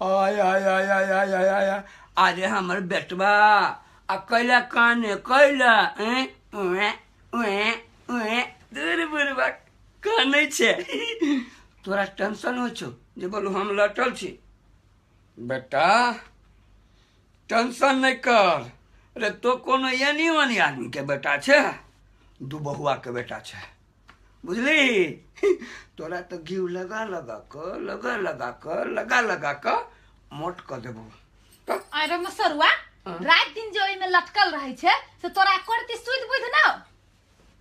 आय आय आय आय आय आय आय अरे हमर बेटवा अकेला काने कैला दूर बुरबा काने छे तोरा टेंशन हो छो जे बोलू हम लटल छी बेटा टेंशन नहीं कर रे तो कोनो यानी वानी आदमी के बेटा छे दू बहुआ के बेटा छे बुझली तोरा तो घी लगा लगा कर मोट कर देबो अरे मसरुआ रात दिन जो में लटकल रहे छे से तोरा करती सुध बुध ना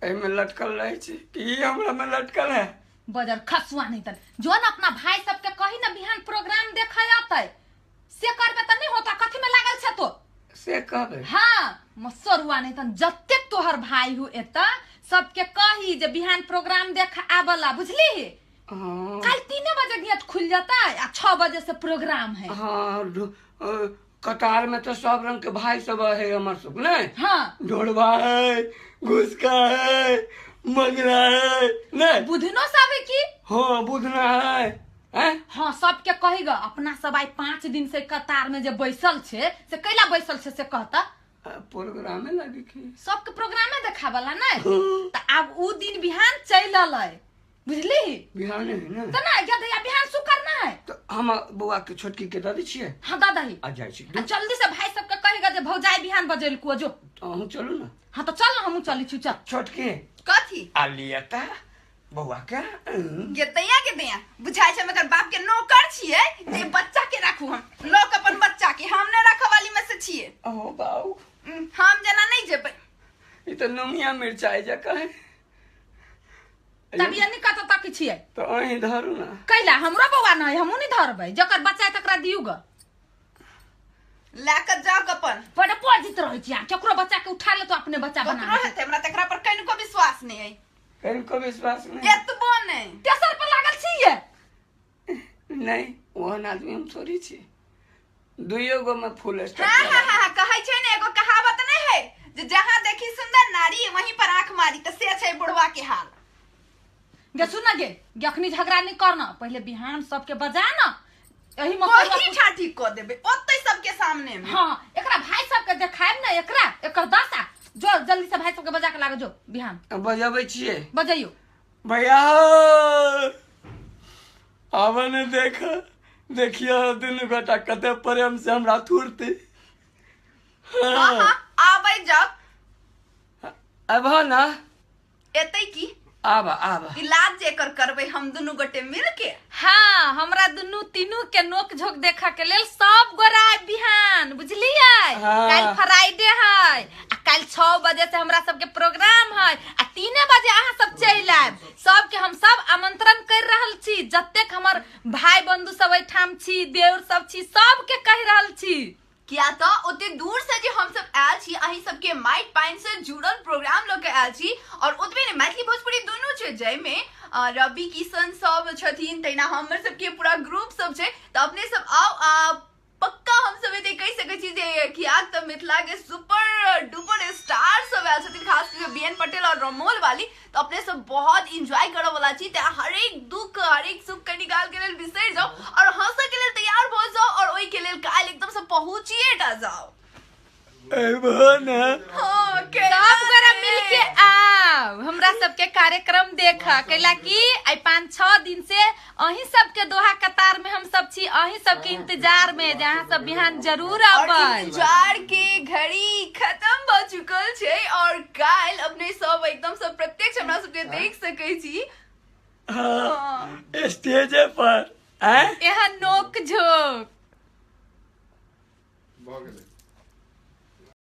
एमे लटकल रहे छे कि हमरा में लटकल है बजर खसुआ नहीं तन जोन अपना भाई सब के कही ना बिहान प्रोग्राम देखा जाता से करबे त नहीं होता कथि में लागल छे तो से कहबे हां मसरुआ नहीं तन जत्ते तोहर भाई हो एता सबके कही जे बिहान प्रोग्राम देख आबला बुझली कल 3 बजे गेट खुल जाता है आ 6 बजे से प्रोग्राम है हाँ कतार में तो सब रंग के भाई सब है हमर सब ने हाँ ढोलबा है घुसका है मंगला है ने बुधनो सब है की हाँ बुधना है हैं हाँ सबके कहेगा अपना सब आई 5 दिन से कतार में जे बैसल छे से कैला बैसल छे से कहता प्रोग्राम में लगी की सबके प्रोग्राम में देखावला ना त अब उ दिन बिहान चल आलै बुझली बिहान है ना त ना या दया बिहान सु करना है तो हम बुआ के छोटकी के दादी छिए हां दादा ही आ जाय छी जल्दी से भाई सबके कहेगा जे भौजाई बिहान बजेल को जो हम चलू ना हां तो चल हम चली छु चल छोटकी कथी आलियता बुआ के के दैया बुझाय छै मगर बाप के नौकर छिए जे बच्चा के राखू हम लोग अपन बच्चा के हम ने रखे वाली में से छिए ओ बाऊ हम जना नहीं जेबै ई तो नमिया मिर्चाई जका है तब ये नहीं कत तक छिए तो अही धरू ना कैला हमरो बौआ नहीं हमहु नहीं धरबै जकर बच्चा तकरा दियौ ग लाकर जाओ अपन बड़ा पॉजिट रहै छी केकरो बच्चा के उठा ले तो अपने बच्चा बना ककरो हेते हमरा तकरा पर कनिको विश्वास नहीं है कनिको विश्वास नहीं एतबो नहीं तेसर पर लागल छिए नहीं ओहन आदमी हम थोड़ी छी दुइयो गो में फुल स्टॉप हां कहै छै ने एगो कहावत नहीं है जे जहां देखी सुंदर नारी वहीं पर आंख मारी त से छै बुढ़वा के हाल गे सुन गे अखनी झगड़ा नहीं करना पहले बिहान सबके बजा ना यही कोई ठाठी को देबे ओतै सबके सामने में हां एकरा भाई सबके देखायब ना एकरा एकर दशा जो जल्दी से भाई सबके बजा के लागे जो बिहान बजाबै छिए बजाइयो भैया आवन देखियो दुनु गोटा कते प्रेम से हमरा थुरते हां आबै जाओ अब ना एतै की आबा इलाज जेकर करबै हम दुनु गोटे मिलके हां हमरा दुनु तीनू के नोक झोक देखा के लेल सब गोरा बिहान बुझलियै कल फ्राइडे है आ कल 6 बजे से हमरा सब के प्रोग्राम है आ 3 बजे अहाँ सब चल आब सब के हम सब आमंत्रण कर रहल छी जत्तेक हमर भाई बंधु सब एठाम छी देवर सब छी सब के कह रहल छी किया तो ओते दूर से जे हम सब आयल छी अही सब के माइट पाइन से जुड़ल प्रोग्राम लोग के आयल छी और ओतबे ने मैथिली भोजपुरी दोनों छै जय में रवि किशन सब छथिन तैना हमर सब के पूरा ग्रुप सब छै त अपने सब आओ पक्का हम सब एते कह सकै छी जे किया त मिथिला के सुपर डुपर स्टार सब आयल छथिन खास करके बीएन पटेल और रमोल वाली तो अपने सब बहुत एंजॉय करे वाला छी त हर एक दुख हर एक सुख के निकाल के लेल बिसर जाओ और हंसे के लेल तैयार हो जाओ और ओई के लेल काल एकदम से पहुंचिए टा जाओ ना हां के सब गोरा मिलके आव हमरा सबके कार्यक्रम देखा कैला की आई 5-6 दिन से अही सबके दोहा कतार में हम सब छी अही सबके इंतजार में जहां सब बिहान जरूर आबै इंतजार के घड़ी खत्म हो चुकल छै और काल अपने सब एकदम सब प्रत्यक्ष हमरा सबके देख सकै छी स्टेज पर यहाँ नोक झोक